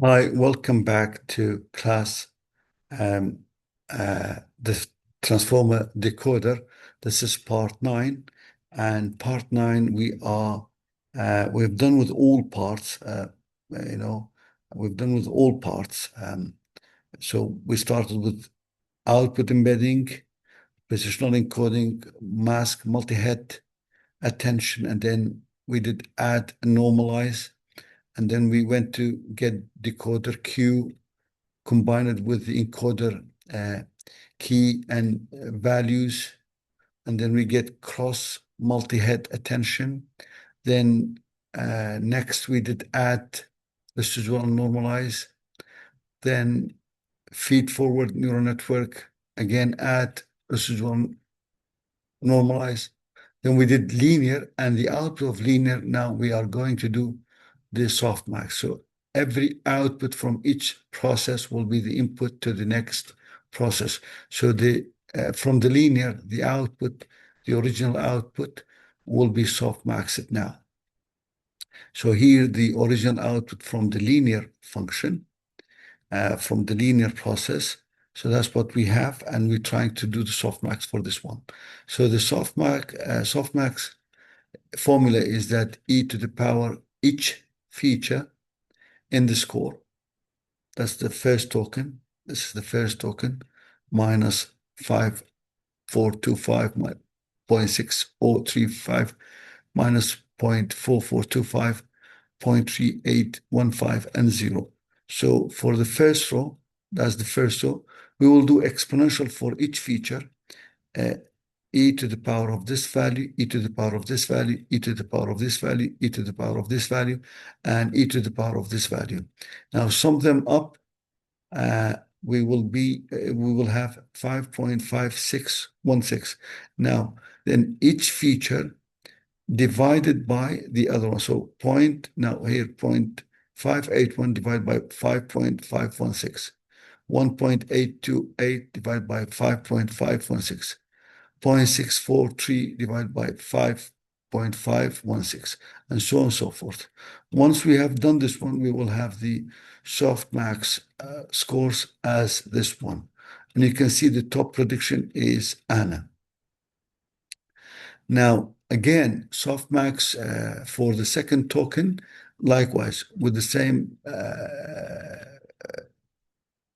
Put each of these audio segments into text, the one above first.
Hi, welcome back to class um, the Transformer Decoder. This is part 9, and part 9 we've done with all parts. You know, we've done with all parts. So we started with output embedding, positional encoding, mask, multi-head, attention, and then we did add and normalize, and then we went to get decoder Q, combine it with the encoder key and values, and then we get cross multi-head attention. Then next we did add residual and normalize. Then feed forward neural network, again add residual normalize. Then we did linear, and the output of linear, now we are going to do the softmax. So every output from each process will be the input to the next process. So from the linear, the output, the original output will be softmaxed now. So here the original output from the linear function, from the linear process. So that's what we have, and we're trying to do the softmax for this one. So the softmax formula is that e to the power each feature in the score. That's the first token. This is the first token, minus 5425, 0.6035, minus 0.4425, 0.3815, and 0. So for the first row, that's the first row, we will do exponential for each feature, e to the power of this value, e to the power of this value, e to the power of this value, e to the power of this value, and e to the power of this value. Now sum them up. We will have 5.5616. Now, then each feature divided by the other one. So now here 0.581 divided by 5.516. 1.828 divided by 5.516. 0.643 divided by 5.516, and so on and so forth. Once we have done this one, we will have the softmax scores as this one. And you can see the top prediction is Anna. Now, again, softmax for the second token, likewise, with the same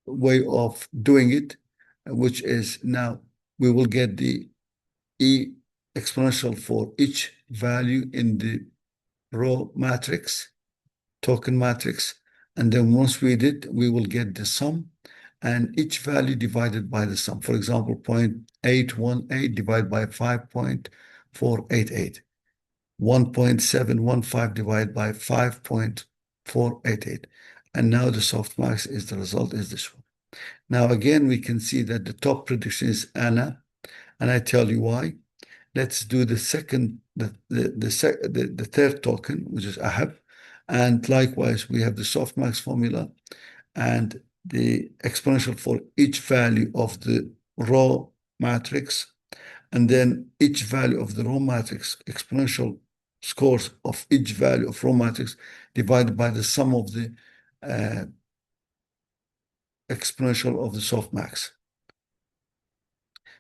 way of doing it, which is now we will get the E exponential for each value in the row matrix, token matrix. And then once we did, we will get the sum and each value divided by the sum. For example, 0.818 divided by 5.488. 1.715 divided by 5.488. And now the softmax is the result is this one. Now again, we can see that the top prediction is Anna, and I tell you why. Let's do the third token, which is Ahab. And likewise, we have the softmax formula and the exponential for each value of the row matrix. And then each value of the row matrix, exponential scores of each value of row matrix divided by the sum of the exponential of the softmax.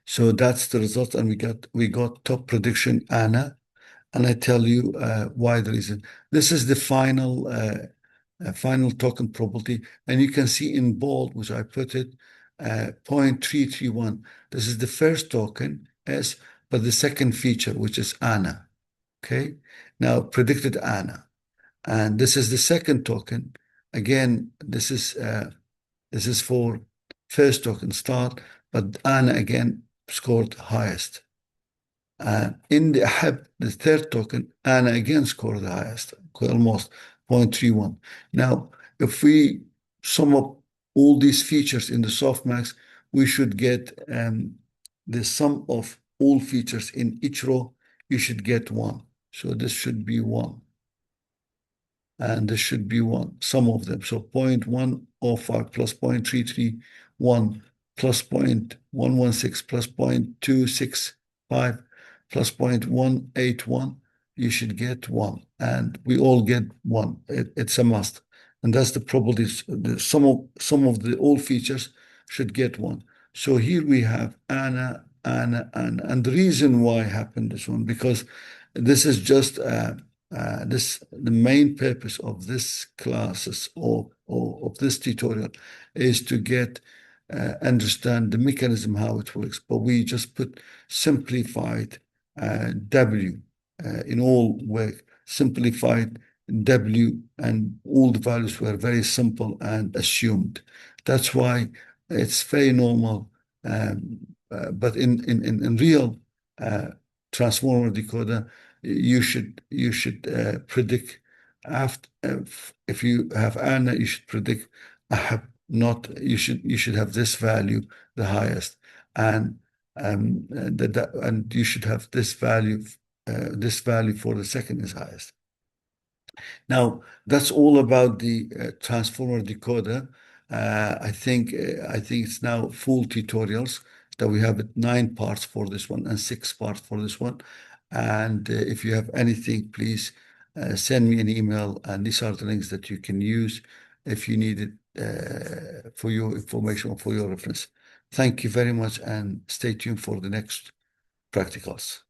So that's the result, and we got top prediction Anna, and I tell you why the reason. This is the final token probability, and you can see in bold, which I put it, 0.331. This is the first token S, but the second feature, which is Anna. Okay, now predicted Anna, and this is the second token. Again, this is for first token start, but Anna again scored highest. In the Ahab, the third token, Anna again scored the highest, almost 0.31. Now, if we sum up all these features in the softmax, we should get the sum of all features in each row. You should get 1. So this should be 1. And this should be 1, sum of them. So 0.105 plus 0.331 plus 0.116 plus 0.265 plus 0.181, you should get 1. And we all get 1. It's a must. and that's the probabilities. Some of the all features should get one. So here we have Anna, Anna, Anna, and the reason why happened this one, because this is just the main purpose of this classes or of this tutorial is to get understand the mechanism how it works. But we just put simplified W in all work, simplified W, and all the values were very simple and assumed. That's why it's very normal. But in real transformer decoder, you should predict after if you have Anna, you should predict not you should have this value the highest, and and you should have this value for the second is highest. Now, that's all about the transformer decoder. I think it's now full tutorials that we have 9 parts for this one and 6 parts for this one. And if you have anything, please send me an email. And these are the links that you can use if you need it for your information or for your reference. Thank you very much, and stay tuned for the next practicals.